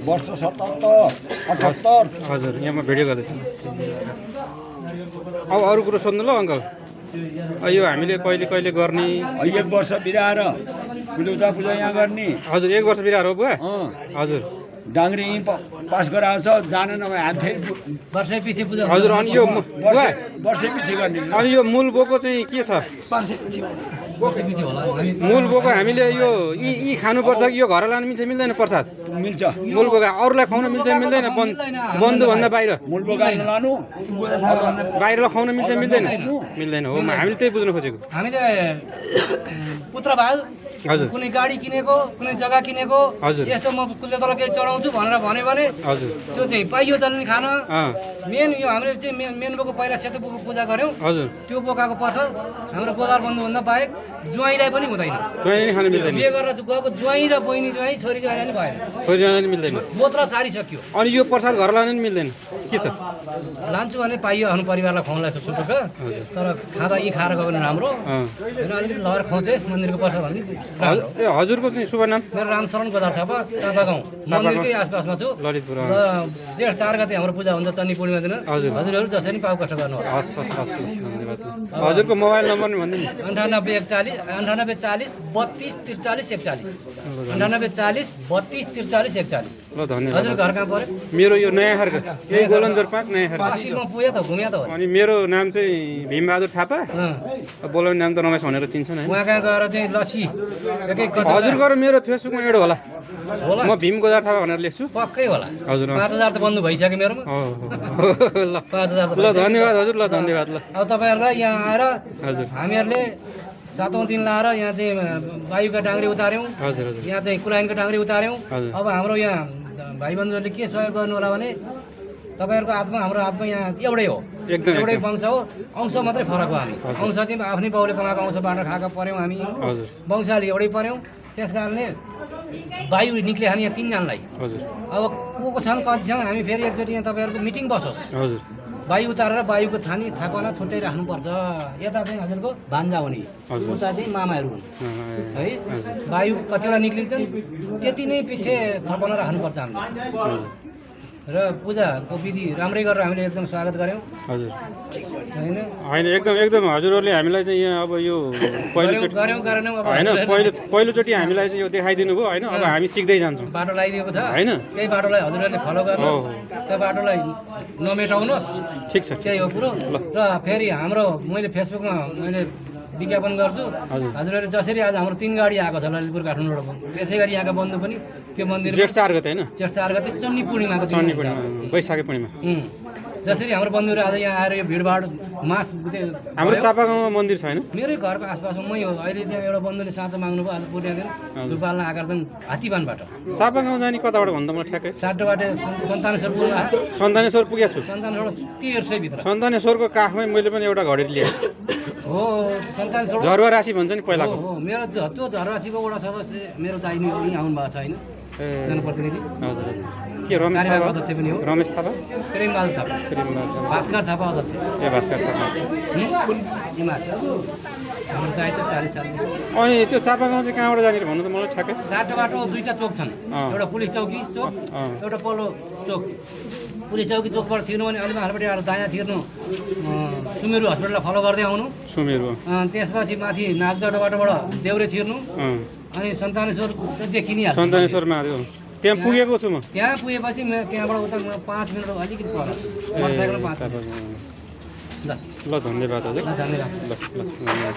वर्ष 77 78 हजुर यहाँ म भिडियो गर्दैछु अब अरू कुरो सोध्नु ल अङ्कल यो हामीले कहिले कहिले गर्ने 1 वर्ष बिराएर पूजा यहाँ गर्ने हजुर 1 वर्ष बिराएर हो बुवा हजुर डाङ्ग्री यहीँ पास गराउँछ जान नभए हामी फेरि वर्षै पछि पूजा हजुर अनि यो बुवा वर्षै पछि गर्ने अनि यो मूल बोको चाहिँ के छ वर्षै पछि होला मूल बोको हामीले यो यी खानुपर्छ कि यो घर लानु मिल्छ मिल्दैन प्रसाद मिल्छ मूल बोका अरूलाई खुवाउन मिल्छ मिल्दैन बन्धुभन्दा बाहिर मूल बोका लानु बाहिरलाई खुवाउन मिल्छ मिल्दैन मिल्दैन हो हामीले त्यही बुझ्न खोजेको हामीले पुत्र भाइ हजुर कुनै गाडी किनेको कुनै जग्गा किनेको हजुर यस्तो म कुल्ले तल केही चढाउँछु भनेर भन्यो भने हजुर त्यो चाहिँ पाइयो चल्ने खान अँ मेन यो हामीले चाहिँ मेन बोको पहिला सेतो बोको पूजा गऱ्यौँ हजुर त्यो बोकाको पर्छ हाम्रो गोदार बन्धुभन्दा बाहेक ज्वाइँलाई पनि हुँदैन ज्वाइँ नि खान मिल्दैन बिहे गरेर गएको ज्वाइँ र बहिनी ज्वाइँ छोरी ज्वाइँलाई पनि भएन छोरीजना नि मिल्दैन बोत्र सारिसक्यो अनि यो प्रसाद घर लानु नि मिल्दैन के छ लान्छु भने पाइयो आफ्नो परिवारलाई खुवाउनलाई छुटुक तर खाँदा यी खाएर गयो भने राम्रो अँ र अलिकति लहर खुवाउँछ मन्दिरको प्रसाद भने राम्रो ए हजुरको चाहिँ शुभ नाम मेरो रामशरण गोदार थापा चापा गाउँ मन्दिरकै आसपासमा छु ललितपुर र जेठ 4 गते हाम्रो पूजा हुन्छ चन्नी पूर्णिमा दिन हजुर। हजुरहरू जसरी पनि पाउ कष्ट गर्नु होला हस् हस् हस् धन्यवाद हजुरको मोबाइल नम्बर नि भनिदिनु 98 40 32 43 41 ल धन्यवाद हजुर घर कहाँ पर्यो मेरो यो नयाँ खारको यही गोलन्जर 5 नयाँ खारको अस्तिमा पुगेँ त घुम्या त हो अनि मेरो नाम चाहिँ भीमबहादुर थापा बोलाउने नाम त रमेश भनेर चिन्छन् है उहाँ कहाँ गएर चाहिँ लस्सी एकै कचौरा हजुरको र मेरो फेसबुकमा एड होला होला म भीम गोदार थापा भनेर लेख्छु पक्कै होला हजुर 5000 त बन्धु भइसक्यो मेरोमा हो ल 5000 त ल धन्यवाद हजुर ल धन्यवाद ल अब तपाईँहरूलाई यहाँ आएर हजुर हामीहरूले 7औं दिन लाएर यहाँ चाहिँ वायुका डाङ्ग्री उतार्यौँ हजुर हजुर यहाँ चाहिँ कुलाइनको डाङ्ग्री उतार्यौँ हजुर। अब हाम्रो यहाँ भाइबन्धुहरूले के सहयोग गर्नु होला भने तपाईँहरूको आत्मा हाम्रो आत्मा यहाँ एउटै हो एकदम एउटै एकदम वंश हो अंश मात्रै फरक हो हामी अंश चाहिँ आफ्नै बाउले कमाएको अंशबाट खाएका पऱ्यौँ हामी हजुर वंशाली एउटै पऱ्यौँ त्यस कारणले वायु निक्ले हामी यहाँ 3 जनालाई हजुर अब को छन् कति छन् हामी फेरि एकचोटि यहाँ तपाईँहरूको मिटिङ बसोस् हजुर वायु उतारेर वायुको थानी थापना छुट्टै राख्नुपर्छ यता चाहिँ हजुरको भान्जा हुने हजुर। उता चाहिँ मामाहरू हुन् है हजुर वायु कतिवटा निक्लिन्छन् त्यति नै पछि थपना राख्नुपर्छ हामीले हजुर र पूजाको विधि राम्रै गरेर हामीले एकदम स्वागत गऱ्यौँ हजुर होइन होइन एकदम एकदम हजुरहरूले हामीलाई चाहिँ यहाँ अब यो पहिलोचोटि गरेनौँ अब होइन पहिलोचोटि हामीलाई चाहिँ यो देखाइदिनु भयो होइन अब हामी सिक्दै जान्छौँ बाटो लगाइदिएको छ होइन त्यही बाटोलाई हजुरहरूले फलो गर्नुहोस् त्यो बाटोलाई नमेटाउनुहोस् ठिक छ त्यही हो कुरो र फेरि हाम्रो मैले फेसबुकमा मैले विज्ञापन गर्छु हजुर। हजुरहरूले जसरी आज हाम्रो 3 गाडी आएको छ ललितपुर काठमाडौँबाट त्यसै गरी यहाँका बन्धु पनि त्यो मन्दिर जेठ 4 गते होइन जेठ 4 गते चन्नी पूर्णिमाको दिन चन्नी हुन्छ। पूर्णिमा वैशाखी पूर्णिमा जसरी हाम्रो बन्धुहरू आज यहाँ आएर यो भिडभाड मास हाम्रो चापागाउँमा मन्दिर छैन मेरै घरको आसपासमा मै हो अहिले त्यहाँ एउटा बन्धुले साँचो माग्नु भयो आज पूर्णिमा दिन दुपाल्न आकर्षण हात्तीबानबाट चापागाउँ जाने कताबाट भन्दा मलाई ठ्याक्कै साटोबाट सन्तानेश्वर पुग्नु सन्तानेश्वर पुगेको छु सन्तानेश्वर तीर्सैभित्र सन्तानेश्वरको काखमै मैले पनि एउटा घडेरी लिएँ हो सन्तानेश्वर झरुवा राशि भन्छ नि पहिलाको हो मेरो त्यो झरवासीको वडा सदस्य मेरो दाहिने यहीँ आउनु भएको छ होइन ए जनप्रतिनिधि हजुर हजुर के रमेश कार्यवाहक थापा अध्यक्ष पनि हो रमेश थापा प्रेमलाल थापा भास्कर थापा अध्यक्ष ए भास्कर थापा हिमाल हाम्रो दायित्व 40 सालदेखि अनि त्यो चापागाउँ चाहिँ कहाँबाट जाने भन्नु त मलाई ठ्याक्कै साटोबाटो 2टा चोक छन् एउटा पुलिस चौकी चोक एउटा पल्लो चोक पुलिस चौकी चोकबाट छिर्नु भने अलि माथिबाट आएर दायाँ छिर्नु सुमेरु हस्पिटललाई फलो गर्दै आउनु सुमेरु त्यसपछि माथि नागदोटो बाटोबाट देउरे छिर्नु अनि सन्तानेश्वर देखिनिहाल्छ सन्तानेश्वरमा त्यहाँ पुगेको छु म त्यहाँ पुगेपछि त्यहाँबाट उता 5 मिनट अलिकति पर मोटरसाइकलमा 5 मिनट ल धन्यवाद हजुर ल धन्यवाद ल ल धन्यवाद